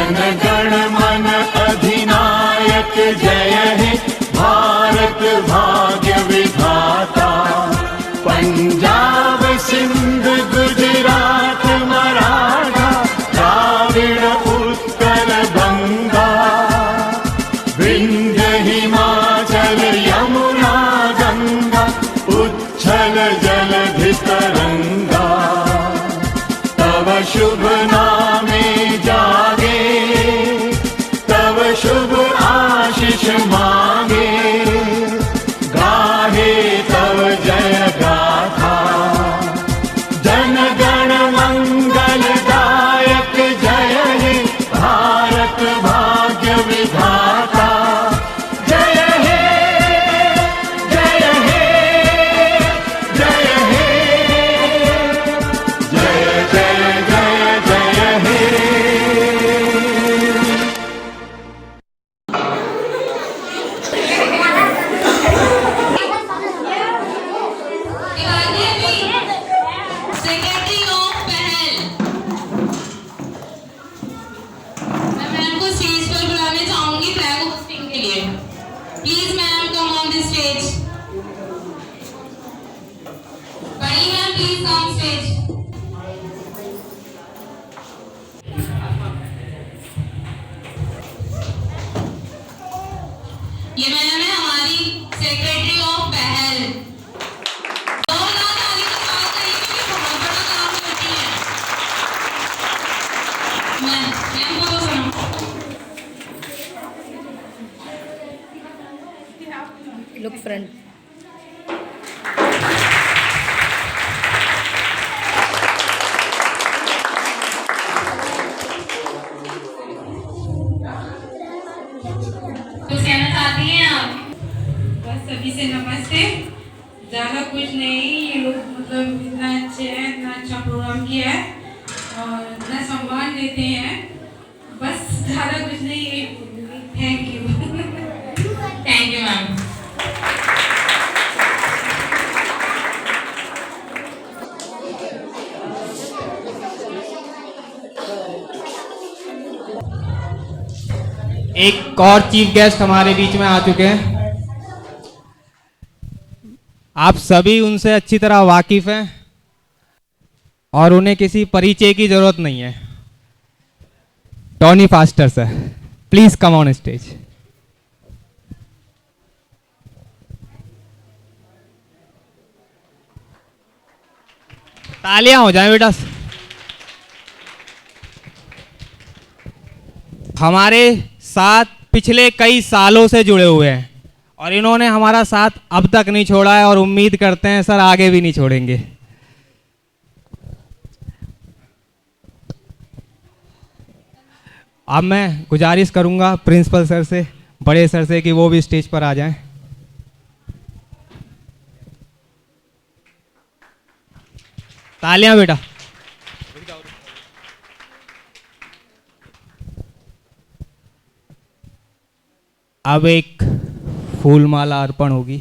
जन गण मन अधिनायक जय हे भारत भाग्य विधाता। पंजाब सिंध गुजरात मराठा द्राविड़ उत्कल बंगा, विंध्य हिमाचल यमुना गंगा उच्छल जलधि तरंगा। तव शुभ नामे जागे, तव शुभ आशीष मांगे, गाहे तव जय गाथा। जन गण मंगल दायक जय हे भारत भाग्य विधाता। जय हे जय हे जय हे जय जय जय जय हे। सेक्रेटरी ऑफ पहल, मैं मैम को स्टेज पर बुलाने चाहूंगी फ्लैग होस्टिंग के लिए। Please ma'am come on the stage. बड़ी मैम प्लीज कम स्टेज। ये मैम है हमारी सेक्रेटरी ऑफ पहल। जोरदार ताली से स्वागत करिए क्योंकि बहुत बड़ा काम करती है। मैम को तो सुनो। Look front. कुछ कहना चाहती हैं आप? बस सभी से नमस्ते। ज़्यादा कुछ नहीं, ये लोग मतलब इतना अच्छे हैं, इतना अच्छा प्रोग्राम किया है और इतना सम्मान देते हैं। बस ज़्यादा कुछ नहीं, thank you. Thank you ma'am. एक और चीफ गेस्ट हमारे बीच में आ चुके हैं। आप सभी उनसे अच्छी तरह वाकिफ हैं और उन्हें किसी परिचय की जरूरत नहीं है। Tony faster sir, please come on stage. तालियां हो जाएं बेटा। हमारे साथ पिछले कई सालों से जुड़े हुए हैं और इन्होंने हमारा साथ अब तक नहीं छोड़ा है और उम्मीद करते हैं सर आगे भी नहीं छोड़ेंगे। अब मैं गुजारिश करूंगा प्रिंसिपल सर से, बड़े सर से कि वो भी स्टेज पर आ जाएं। तालियां बेटा। अब एक फूल माला अर्पण होगी।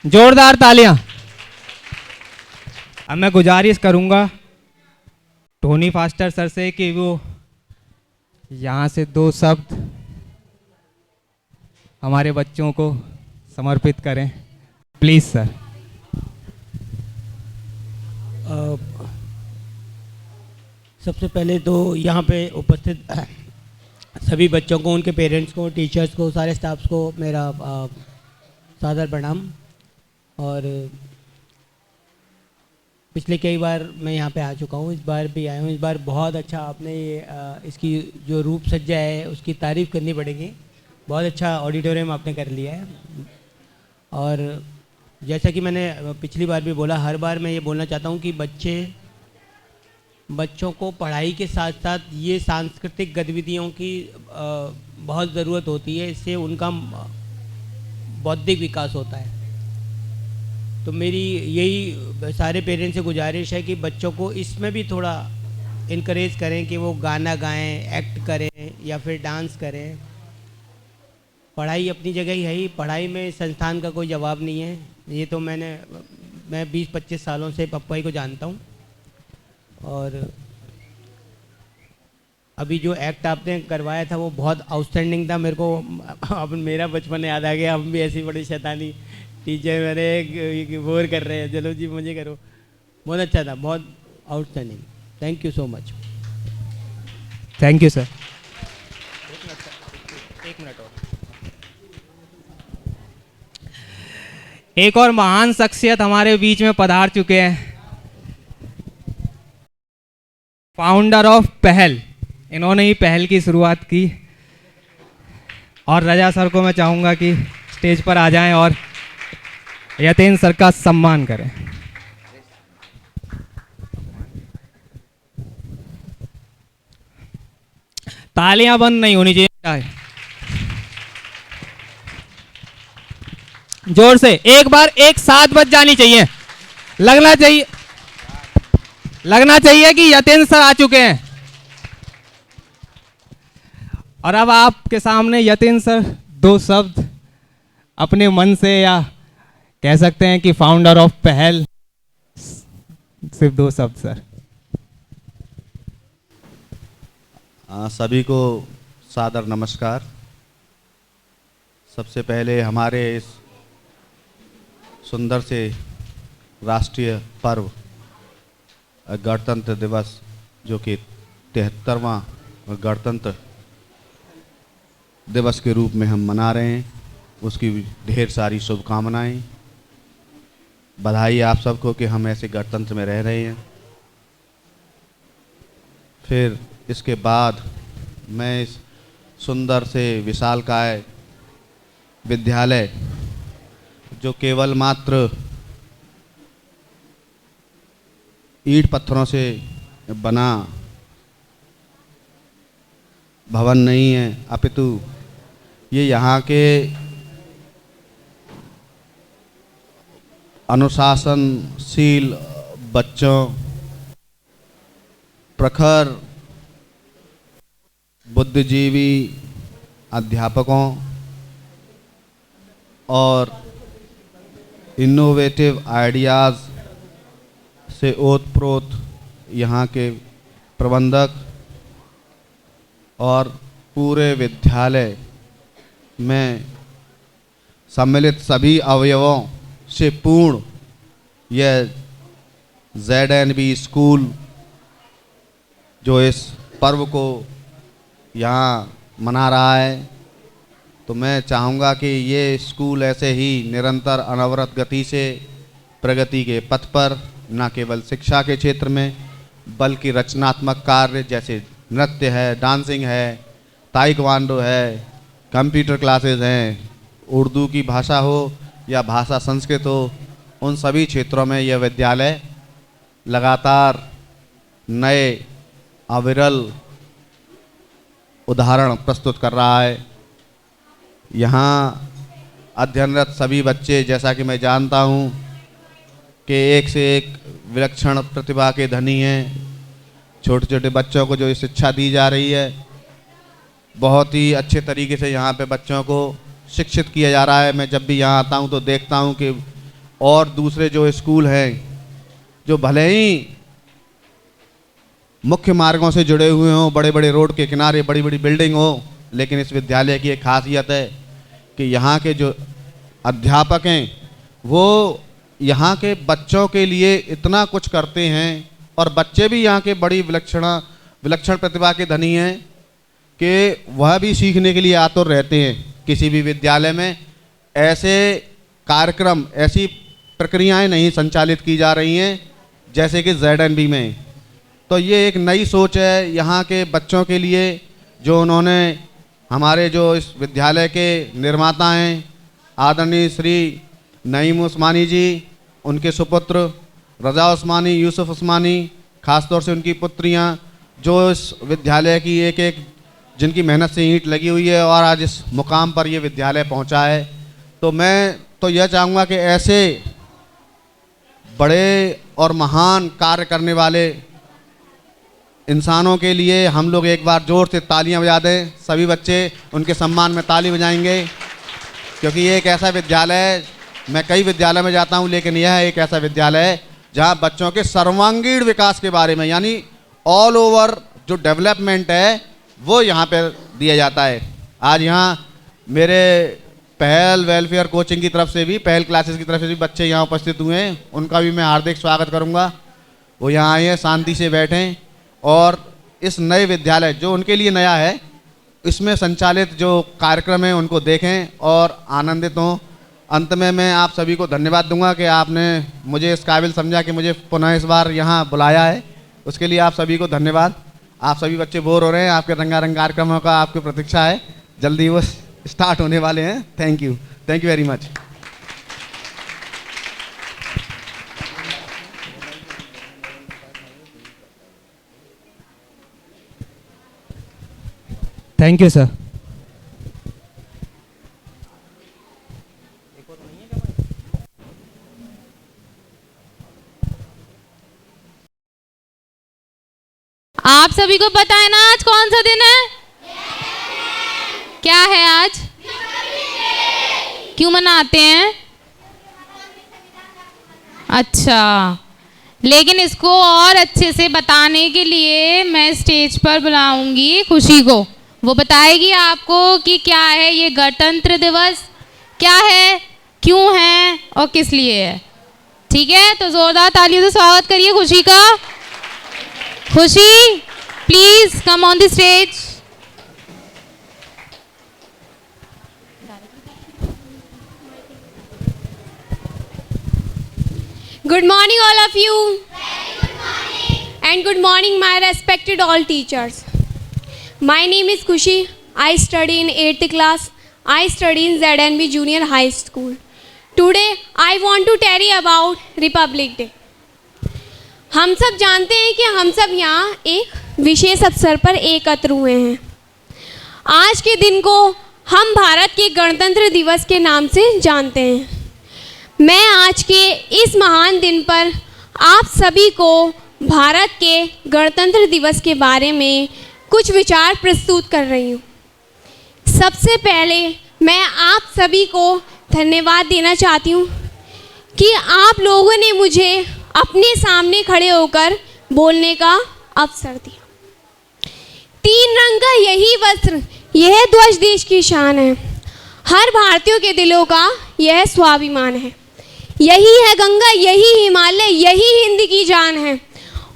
जोरदार तालियां। अब मैं गुजारिश करूंगा टोनी फास्टर सर से कि वो यहाँ से दो शब्द हमारे बच्चों को समर्पित करें, प्लीज सर। सबसे पहले तो यहाँ पे उपस्थित सभी बच्चों को, उनके पेरेंट्स को, टीचर्स को, सारे स्टाफ्स को मेरा सादर प्रणाम। और पिछले कई बार मैं यहाँ पे आ चुका हूँ, इस बार भी आया हूँ। इस बार बहुत अच्छा आपने ये इसकी जो रूप सज्जा है उसकी तारीफ़ करनी पड़ेगी। बहुत अच्छा ऑडिटोरियम आपने कर लिया है। और जैसा कि मैंने पिछली बार भी बोला, हर बार मैं ये बोलना चाहता हूँ कि बच्चों को पढ़ाई के साथ साथ ये सांस्कृतिक गतिविधियों की बहुत ज़रूरत होती है। इससे उनका बौद्धिक विकास होता है। तो मेरी यही सारे पेरेंट्स से गुजारिश है कि बच्चों को इसमें भी थोड़ा इनकरेज करें कि वो गाना गाएं, एक्ट करें या फिर डांस करें। पढ़ाई अपनी जगह ही है ही, पढ़ाई में संस्थान का कोई जवाब नहीं है। ये तो मैं 20-25 सालों से पप्पा ही को जानता हूँ। और अभी जो एक्ट आपने करवाया था वो बहुत आउटस्टैंडिंग था। मेरे को अब मेरा बचपन याद आ गया, हम भी ऐसी बड़ी शैतानी टीचर मेरे बोर कर रहे हैं, चलो जी मुझे करो। बहुत अच्छा था, बहुत outstanding. Thank you so much. Thank you sir. एक मिनट और। एक और महान शख्सियत हमारे बीच में पधार चुके हैं, फाउंडर ऑफ पहल। इन्होंने ही पहल की शुरुआत की और रजा सर को मैं चाहूँगा कि स्टेज पर आ जाएं और यतेंद्र सर का सम्मान करें। तालियां बंद नहीं होनी चाहिए, जोर से एक बार एक साथ बज जानी चाहिए। लगना चाहिए कि यतेंद्र सर आ चुके हैं। और अब आपके सामने यतेंद्र सर दो शब्द अपने मन से, या कह सकते हैं कि फाउंडर ऑफ पहल, सिर्फ दो शब्द सर। सभी को सादर नमस्कार। सबसे पहले हमारे इस सुंदर से राष्ट्रीय पर्व गणतंत्र दिवस, जो कि 73वां गणतंत्र दिवस के रूप में हम मना रहे हैं, उसकी ढेर सारी शुभकामनाएं, बधाई आप सबको कि हम ऐसे गणतंत्र में रह रहे हैं। फिर इसके बाद मैं इस सुंदर से विशालकाय विद्यालय, जो केवल मात्र ईंट पत्थरों से बना भवन नहीं है, अपितु ये यहाँ के अनुशासनशील बच्चों, प्रखर बुद्धिजीवी अध्यापकों और इनोवेटिव आइडियाज़ से ओतप्रोत यहाँ के प्रबंधक और पूरे विद्यालय में सम्मिलित सभी अवयवों से पूर्ण यह ZNB स्कूल जो इस पर्व को यहाँ मना रहा है, तो मैं चाहूँगा कि ये स्कूल ऐसे ही निरंतर अनवरत गति से प्रगति के पथ पर, न केवल शिक्षा के क्षेत्र में बल्कि रचनात्मक कार्य जैसे नृत्य है, डांसिंग है, ताइक्वांडो है, कंप्यूटर क्लासेस हैं, उर्दू की भाषा हो या भाषा संस्कृत हो, उन सभी क्षेत्रों में यह विद्यालय लगातार नए अविरल उदाहरण प्रस्तुत कर रहा है। यहाँ अध्ययनरत सभी बच्चे, जैसा कि मैं जानता हूँ कि एक से एक विलक्षण प्रतिभा के धनी हैं। छोटे छोटे बच्चों को जो शिक्षा दी जा रही है, बहुत ही अच्छे तरीके से यहाँ पे बच्चों को शिक्षित किया जा रहा है। मैं जब भी यहाँ आता हूँ तो देखता हूँ कि और दूसरे जो स्कूल हैं, जो भले ही मुख्य मार्गों से जुड़े हुए हों, बड़े बड़े रोड के किनारे बड़ी बड़ी बिल्डिंग हो, लेकिन इस विद्यालय की एक खासियत है कि यहाँ के जो अध्यापक हैं वो यहाँ के बच्चों के लिए इतना कुछ करते हैं, और बच्चे भी यहाँ के बड़ी विलक्षण प्रतिभा के धनी हैं कि वह भी सीखने के लिए आतुर रहते हैं। किसी भी विद्यालय में ऐसे कार्यक्रम, ऐसी प्रक्रियाएं नहीं संचालित की जा रही हैं जैसे कि ZNB में। तो ये एक नई सोच है यहाँ के बच्चों के लिए, जो उन्होंने हमारे जो इस विद्यालय के निर्माता हैं आदरणीय श्री नईम उस्मानी जी, उनके सुपुत्र रजा उस्मानी, यूसुफ उस्मानी, ख़ासतौर से उनकी पुत्रियाँ, जो इस विद्यालय की एक एक जिनकी मेहनत से ईंट लगी हुई है और आज इस मुकाम पर ये विद्यालय पहुंचा है। तो मैं तो यह चाहूँगा कि ऐसे बड़े और महान कार्य करने वाले इंसानों के लिए हम लोग एक बार ज़ोर से तालियां बजा दें। सभी बच्चे उनके सम्मान में ताली बजाएंगे, क्योंकि ये एक ऐसा विद्यालय है, मैं कई विद्यालय में जाता हूँ लेकिन यह एक ऐसा विद्यालय है जहाँ बच्चों के सर्वांगीण विकास के बारे में, यानी ऑल ओवर जो डेवलपमेंट है वो यहाँ पर दिया जाता है। आज यहाँ मेरे पहल वेलफेयर कोचिंग की तरफ से भी, पहल क्लासेस की तरफ से भी बच्चे यहाँ उपस्थित हुए हैं, उनका भी मैं हार्दिक स्वागत करूँगा। वो यहाँ आए हैं, शांति से बैठें और इस नए विद्यालय जो उनके लिए नया है इसमें संचालित जो कार्यक्रम है उनको देखें और आनंदित हों। अंत में मैं आप सभी को धन्यवाद दूंगा कि आपने मुझे इस काबिल समझा कि मुझे पुनः इस बार यहाँ बुलाया है, उसके लिए आप सभी को धन्यवाद। आप सभी बच्चे बोर हो रहे हैं, आपके रंगारंग कार्यक्रमों का आपकी प्रतीक्षा है, जल्दी वो स्टार्ट होने वाले हैं। Thank you very much. Thank you sir. आप सभी को पता है ना आज कौन सा दिन है? क्या है आज? क्यों मनाते हैं? अच्छा, लेकिन इसको और अच्छे से बताने के लिए मैं स्टेज पर बुलाऊंगी खुशी को। वो बताएगी आपको कि क्या है ये गणतंत्र दिवस, क्या है, क्यों है और किस लिए है। ठीक है, तो जोरदार तालियों से स्वागत करिए खुशी का। खुशी, please come on the stage. Good morning all of you. Good morning. And good morning my respected all teachers. My name is Kushi. I study in 8th class. I study in ZNB Junior High School. Today I want to tell you about Republic Day. हम सब जानते हैं कि हम सब यहाँ एक विशेष अवसर पर एकत्र हुए हैं। आज के दिन को हम भारत के गणतंत्र दिवस के नाम से जानते हैं। मैं आज के इस महान दिन पर आप सभी को भारत के गणतंत्र दिवस के बारे में कुछ विचार प्रस्तुत कर रही हूँ। सबसे पहले मैं आप सभी को धन्यवाद देना चाहती हूँ कि आप लोगों ने मुझे अपने सामने खड़े होकर बोलने का अवसर दिया। 3 रंग का यही वस्त्र, यह ध्वज देश की शान है। हर भारतीयों के दिलों का यह स्वाभिमान है। यही है गंगा, यही हिमालय, यही हिंद की जान है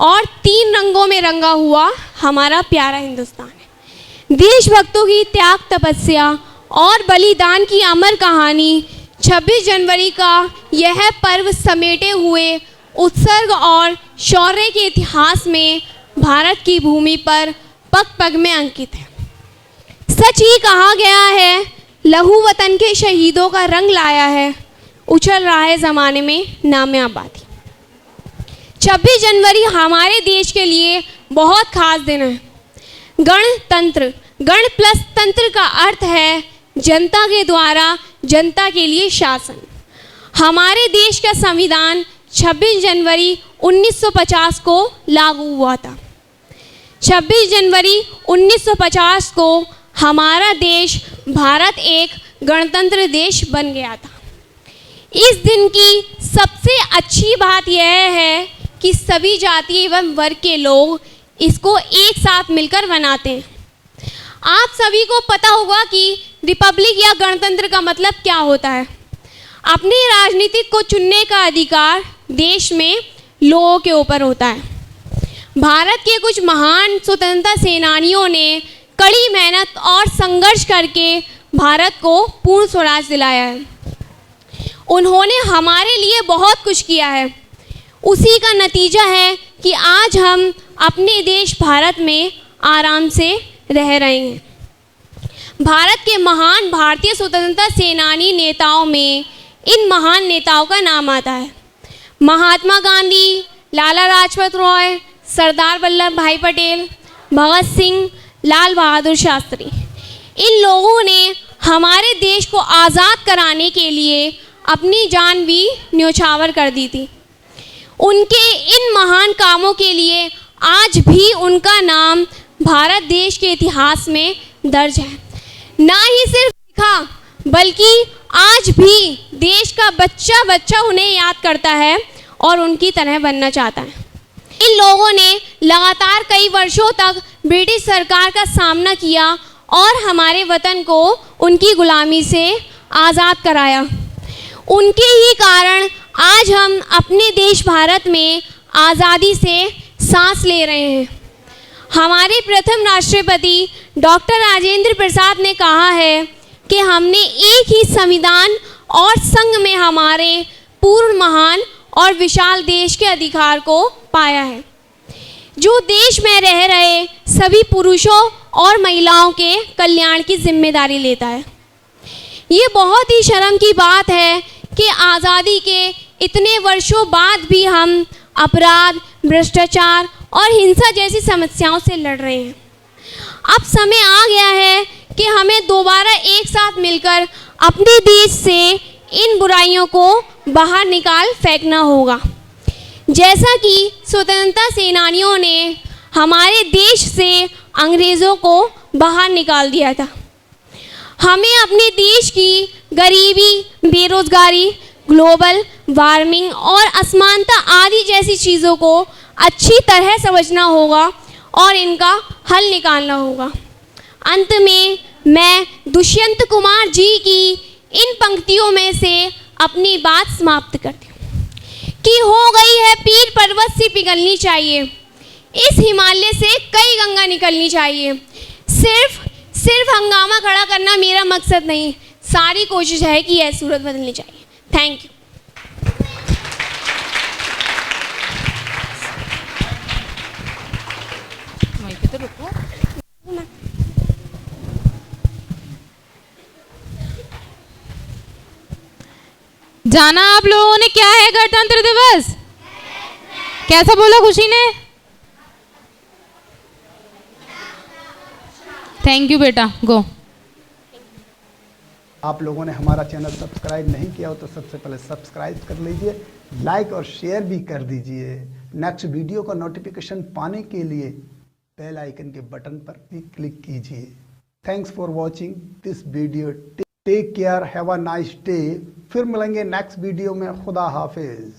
और 3 रंगों में रंगा हुआ हमारा प्यारा हिंदुस्तान है। देशभक्तों की त्याग, तपस्या और बलिदान की अमर कहानी 26 जनवरी का यह पर्व समेटे हुए उत्सर्ग और शौर्य के इतिहास में भारत की भूमि पर पग पग में अंकित है। सच ही कहा गया है, लहू वतन के शहीदों का रंग लाया है, उछल रहा है ज़माने में नामे आबादी। 26 जनवरी हमारे देश के लिए बहुत खास दिन है। गणतंत्र, गण प्लस तंत्र का अर्थ है जनता के द्वारा जनता के लिए शासन। हमारे देश का संविधान 26 जनवरी 1950 को लागू हुआ था। 26 जनवरी 1950 को हमारा देश भारत एक गणतंत्र देश बन गया था। इस दिन की सबसे अच्छी बात यह है कि सभी जाति एवं वर्ग के लोग इसको एक साथ मिलकर मनाते हैं। आप सभी को पता होगा कि रिपब्लिक या गणतंत्र का मतलब क्या होता है। अपने राजनीतिक को चुनने का अधिकार देश में लोगों के ऊपर होता है। भारत के कुछ महान स्वतंत्रता सेनानियों ने कड़ी मेहनत और संघर्ष करके भारत को पूर्ण स्वराज दिलाया है। उन्होंने हमारे लिए बहुत कुछ किया है। उसी का नतीजा है कि आज हम अपने देश भारत में आराम से रह रहे हैं। भारत के महान भारतीय स्वतंत्रता सेनानी नेताओं में इन महान नेताओं का नाम आता है। महात्मा गांधी, लाला लाजपत राय, सरदार वल्लभ भाई पटेल, भगत सिंह, लाल बहादुर शास्त्री। इन लोगों ने हमारे देश को आज़ाद कराने के लिए अपनी जान भी न्यौछावर कर दी थी। उनके इन महान कामों के लिए आज भी उनका नाम भारत देश के इतिहास में दर्ज है। ना ही सिर्फ लिखा बल्कि आज भी देश का बच्चा बच्चा उन्हें याद करता है और उनकी तरह बनना चाहता है। इन लोगों ने लगातार कई वर्षों तक ब्रिटिश सरकार का सामना किया और हमारे वतन को उनकी गुलामी से आज़ाद कराया। उनके ही कारण आज हम अपने देश भारत में आज़ादी से सांस ले रहे हैं। हमारे प्रथम राष्ट्रपति डॉक्टर राजेंद्र प्रसाद ने कहा है कि हमने एक ही संविधान और संघ में हमारे पूर्ण महान और विशाल देश के अधिकार को पाया है, जो देश में रह रहे सभी पुरुषों और महिलाओं के कल्याण की जिम्मेदारी लेता है। ये बहुत ही शर्म की बात है कि आज़ादी के इतने वर्षों बाद भी हम अपराध, भ्रष्टाचार और हिंसा जैसी समस्याओं से लड़ रहे हैं। अब समय आ गया है कि हमें दोबारा एक साथ मिलकर अपने देश से इन बुराइयों को बाहर निकाल फेंकना होगा। जैसा कि स्वतंत्रता सेनानियों ने हमारे देश से अंग्रेज़ों को बाहर निकाल दिया था, हमें अपने देश की गरीबी, बेरोजगारी, ग्लोबल वार्मिंग और असमानता आदि जैसी चीज़ों को अच्छी तरह समझना होगा और इनका हल निकालना होगा। अंत में मैं दुष्यंत कुमार जी की इन पंक्तियों में से अपनी बात समाप्त करती हूँ कि हो गई है पीर पर्वत से पिघलनी चाहिए, इस हिमालय से कई गंगा निकलनी चाहिए। सिर्फ हंगामा खड़ा करना मेरा मकसद नहीं, सारी कोशिश है कि यह सूरत बदलनी चाहिए। Thank you. जाना आप लोगों ने क्या है गणतंत्र दिवस? कैसा बोला खुशी ने? थैंक यू बेटा, गो। आप लोगों ने हमारा चैनल सब्सक्राइब नहीं किया हो तो सबसे पहले सब्सक्राइब कर लीजिए, लाइक और शेयर भी कर दीजिए। नेक्स्ट वीडियो का नोटिफिकेशन पाने के लिए बेल आइकन के बटन पर भी क्लिक कीजिए। Thanks for watching this video. Take care, have a nice day. फिर मिलेंगे नेक्स्ट वीडियो में। खुदा हाफिज।